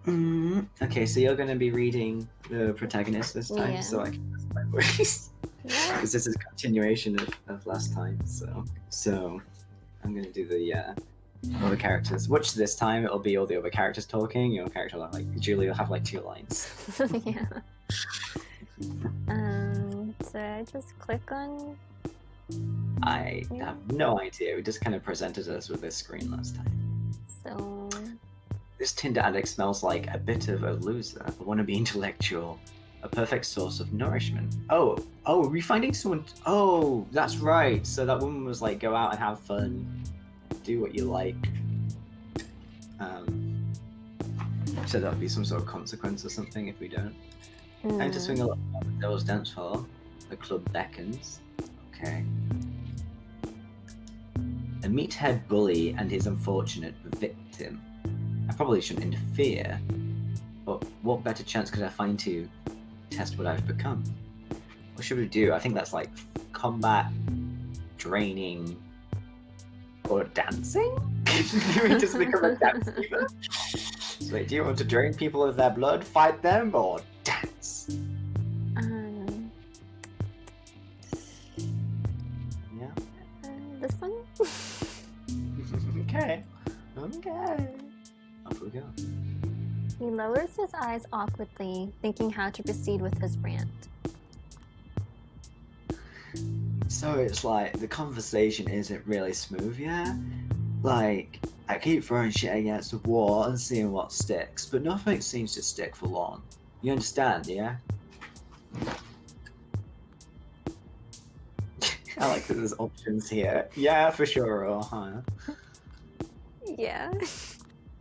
Okay, so you're going to be reading the protagonist this time, Yeah. so I can use my voice. Because this is a continuation of last time, so I'm going to do the other characters. Which this time it'll be all the other characters talking. Your character, like Julie, will have like 2 lines. Yeah. So I just click on. I have no idea. We just kind of presented us with this screen last time. So. This Tinder addict smells like a bit of a loser, a wannabe intellectual, a perfect source of nourishment. Oh, are we finding someone? Oh, that's right. So that woman was like, go out and have fun, do what you like. So that would be some sort of consequence or something if we don't. Time to swing a lot on the devil's dance floor. The club beckons. Okay. A meathead bully and his unfortunate victim. I probably shouldn't interfere, but what better chance could I find to test what I've become? What should we do? I think that's like combat, draining, or dancing? Do we just become a dance diva? So wait, do you want to drain people of their blood, fight them, or dance? Yeah. This one? Okay. Off we go. He lowers his eyes awkwardly, thinking how to proceed with his rant. So it's like the conversation isn't really smooth, yeah? Like, I keep throwing shit against the wall and seeing what sticks, but nothing seems to stick for long. You understand, yeah? I like that there's options here. Yeah, for sure, or huh? Yeah.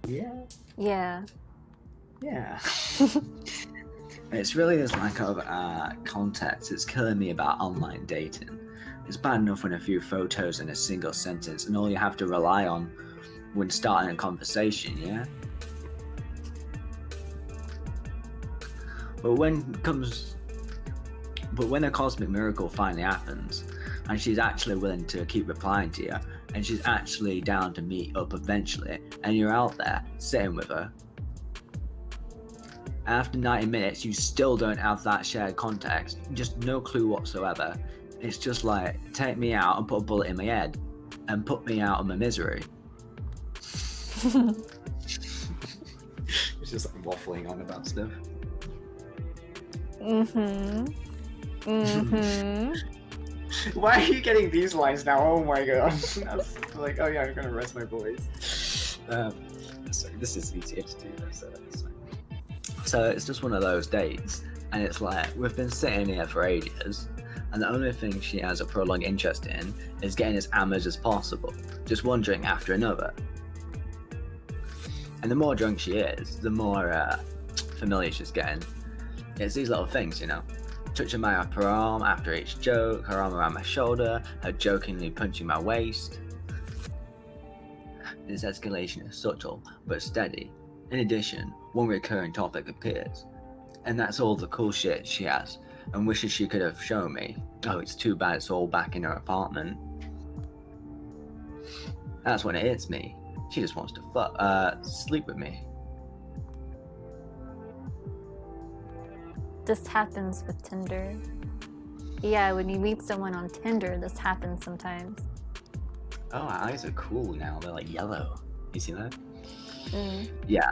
Yeah. Yeah. Yeah. It's really this lack of context that's killing me about online dating. It's bad enough when a few photos and a single sentence and all you have to rely on when starting a conversation, yeah? But when a cosmic miracle finally happens, and she's actually willing to keep replying to you, and she's actually down to meet up eventually, and you're out there sitting with her, after 90 minutes, you still don't have that shared context, just no clue whatsoever. It's just like, take me out and put a bullet in my head, and put me out of my misery. It's just like waffling on about stuff. Why are you getting these lines now? Oh my god. That's like, oh yeah, I'm gonna rest my voice. Sorry, this is easier to do, so that's fine. So it's just one of those dates, and it's like, we've been sitting here for ages, and the only thing she has a prolonged interest in is getting as hammered as possible, just one drink after another. And the more drunk she is, the more familiar she's getting. It's these little things, you know, touching my upper arm after each joke, her arm around my shoulder, her jokingly punching my waist. This escalation is subtle but steady. In addition, one recurring topic appears, and that's all the cool shit she has and wishes she could have shown me. Oh, it's too bad it's all back in her apartment. That's when it hits me. She just wants to sleep with me. This happens with Tinder. Yeah, when you meet someone on Tinder, this happens sometimes. Oh, her eyes are cool now. They're like yellow. You see that? Yeah.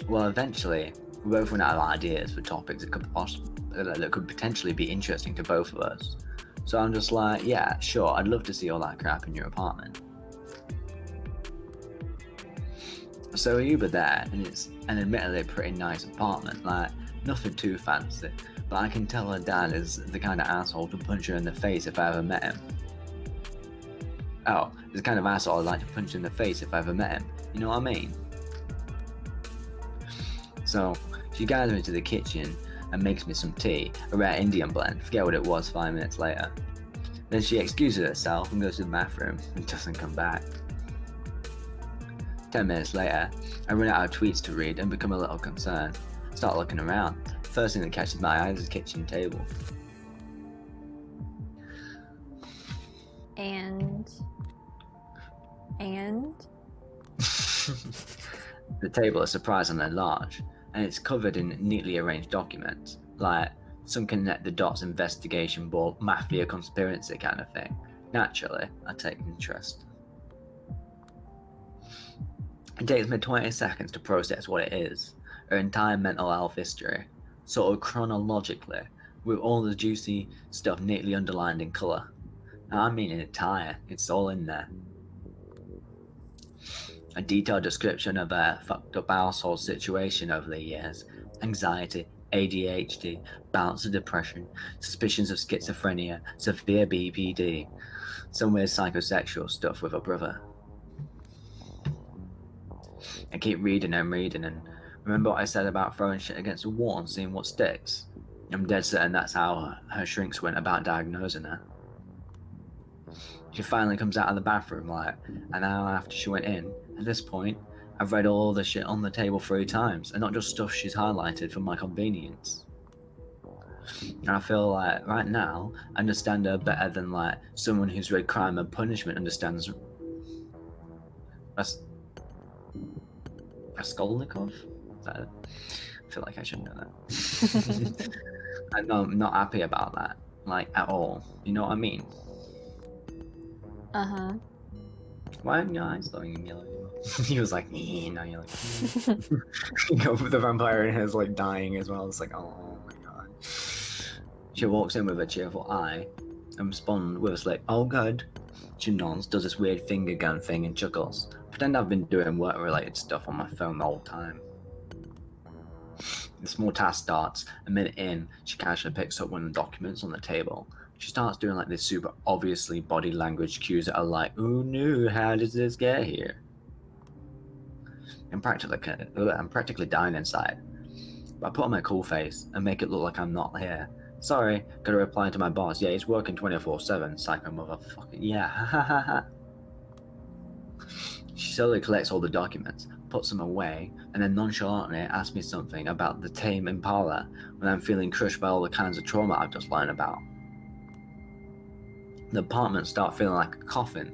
Well, eventually, we both run out of ideas for topics that could potentially be interesting to both of us. So I'm just like, yeah, sure, I'd love to see all that crap in your apartment. So we Uber there, and it's an admittedly pretty nice apartment, like nothing too fancy, but I can tell her dad is the kind of asshole to punch her in the face if I ever met him. Oh, the kind of asshole I'd like to punch in the face if I ever met him. You know what I mean? So she guides me to the kitchen and makes me some tea, a rare Indian blend. Forget what it was 5 minutes later. Then she excuses herself and goes to the bathroom and doesn't come back. 10 minutes later, I run out of tweets to read and become a little concerned. Start looking around. First thing that catches my eye is the kitchen table. And? The table is surprisingly large, and it's covered in neatly arranged documents, like some connect the dots investigation board, mafia conspiracy kind of thing. Naturally, I take interest. It takes me 20 seconds to process what it is, her entire mental health history, sort of chronologically, with all the juicy stuff neatly underlined in colour. I mean in entire, it's all in there. A detailed description of a fucked up household situation over the years, anxiety, ADHD, bouts of depression, suspicions of schizophrenia, severe BPD, some weird psychosexual stuff with her brother. I keep reading and remember what I said about throwing shit against the wall and seeing what sticks? I'm dead certain that's how her shrinks went about diagnosing her. She finally comes out of the bathroom like an hour after she went in. At this point, I've read all the shit on the table 3 times, and not just stuff she's highlighted for my convenience. And I feel like right now, I understand her better than like someone who's read Crime and Punishment understands Raskolnikov? Is that it? I feel like I should know that. I'm not happy about that, like at all. You know what I mean? Uh-huh. Why are your eyes glowing yellow? He was like, now you're like, you go with the vampire and his like dying as well. It's like, oh my god. She walks in with a cheerful eye and responds with a like, oh good. She nods, does this weird finger gun thing and chuckles. Pretend I've been doing work related stuff on my phone the whole time. The small task starts. A minute in, she casually picks up one of the documents on the table. She starts doing like this super obviously body language cues that are like, oh no, how does this get here? I'm practically dying inside. But I put on my cool face and make it look like I'm not here. Sorry, gotta reply to my boss. Yeah, he's working 24/7, psycho motherfucker. Yeah, ha ha ha ha. She slowly collects all the documents, puts them away, and then nonchalantly asks me something about the tame Impala when I'm feeling crushed by all the kinds of trauma I've just learned about. The apartment starts feeling like a coffin.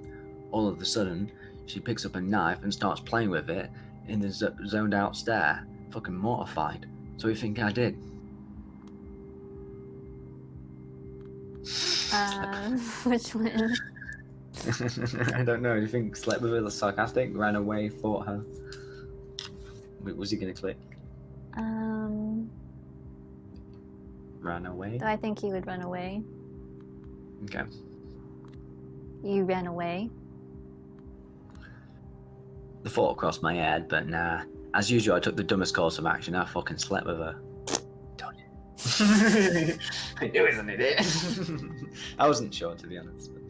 All of a sudden, she picks up a knife and starts playing with it in the zoned out stare, fucking mortified. So you think I did? Which one? I don't know. Do you think slept with her was sarcastic? Ran away, fought her? Wait, was he gonna click? Ran away? I think he would run away. Okay. You ran away? The thought crossed my head, but nah. As usual, I took the dumbest course of action. I fucking slept with her. Don't it? I knew he's an idiot. I wasn't sure, to be honest. But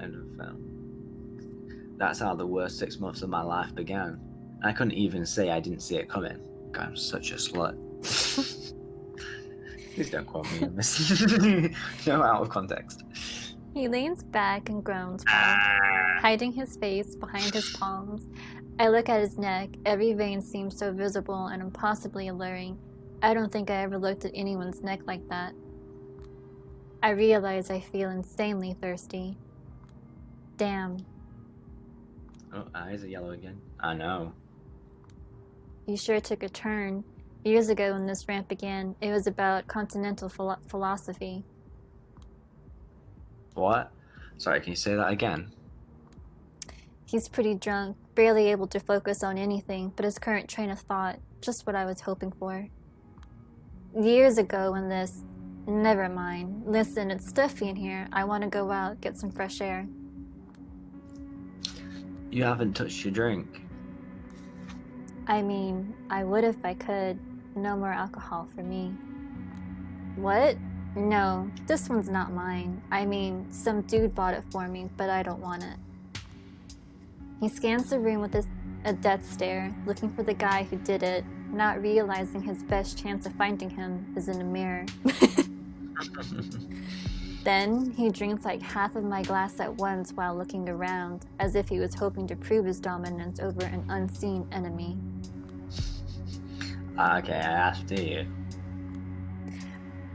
I'd have, that's how the worst 6 months of my life began. I couldn't even say I didn't see it coming. God, I'm such a slut. Please don't quote me on this. No, out of context. He leans back and groans, hiding his face behind his palms. I look at his neck. Every vein seems so visible and impossibly alluring. I don't think I ever looked at anyone's neck like that. I realize I feel insanely thirsty. Damn. Oh, eyes are yellow again. I know. You sure took a turn. Years ago when this rant began, it was about continental philosophy. What? Sorry, can you say that again? He's pretty drunk, barely able to focus on anything but his current train of thought, just what I was hoping for. Years ago when this... Never mind. Listen, it's stuffy in here. I want to go out, get some fresh air. You haven't touched your drink. I mean, I would if I could. No more alcohol for me. What? No, this one's not mine. I mean, some dude bought it for me, but I don't want it. He scans the room with a death stare, looking for the guy who did it, not realizing his best chance of finding him is in a mirror. Then he drinks like half of my glass at once while looking around, as if he was hoping to prove his dominance over an unseen enemy. Okay, I asked you.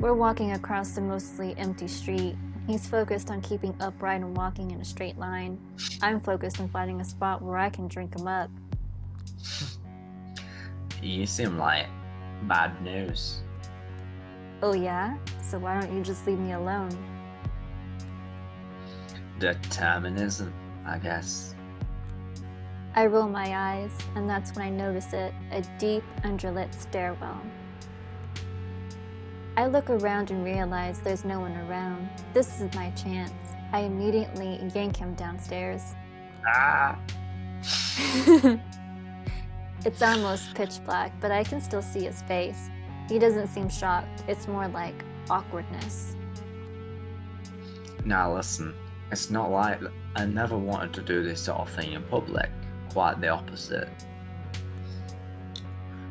We're walking across the mostly empty street. He's focused on keeping upright and walking in a straight line. I'm focused on finding a spot where I can drink him up. You seem like bad news. Oh yeah? So why don't you just leave me alone? Determinism, I guess. I roll my eyes, and that's when I notice it, a deep, underlit stairwell. I look around and realize there's no one around. This is my chance. I immediately yank him downstairs. Ah! It's almost pitch black, but I can still see his face. He doesn't seem shocked. It's more like awkwardness. Now listen, it's not like I never wanted to do this sort of thing in public. Quite the opposite.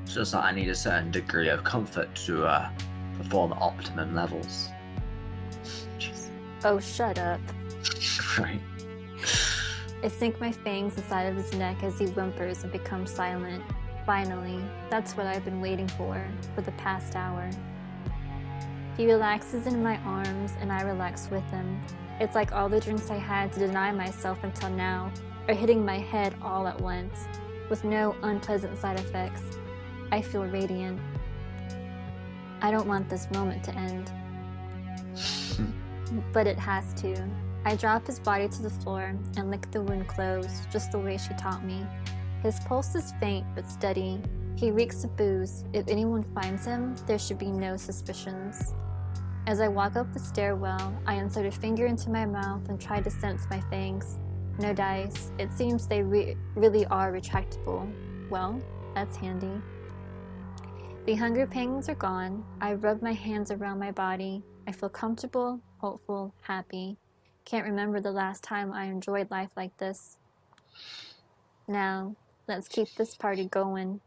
It's just that I need a certain degree of comfort to perform at optimum levels. Jeez. Oh, shut up. Right. I sink my fangs inside of his neck as he whimpers and becomes silent. Finally, that's what I've been waiting for the past hour. He relaxes in my arms and I relax with him. It's like all the drinks I had to deny myself until now are hitting my head all at once, with no unpleasant side effects. I feel radiant. I don't want this moment to end. But it has to. I drop his body to the floor and lick the wound closed, just the way she taught me. His pulse is faint but steady. He reeks of booze. If anyone finds him, there should be no suspicions. As I walk up the stairwell, I insert a finger into my mouth and try to sense my fangs. No dice. It seems they really are retractable. Well, that's handy. The hunger pangs are gone. I rub my hands around my body. I feel comfortable, hopeful, happy. Can't remember the last time I enjoyed life like this. Now, let's keep this party going.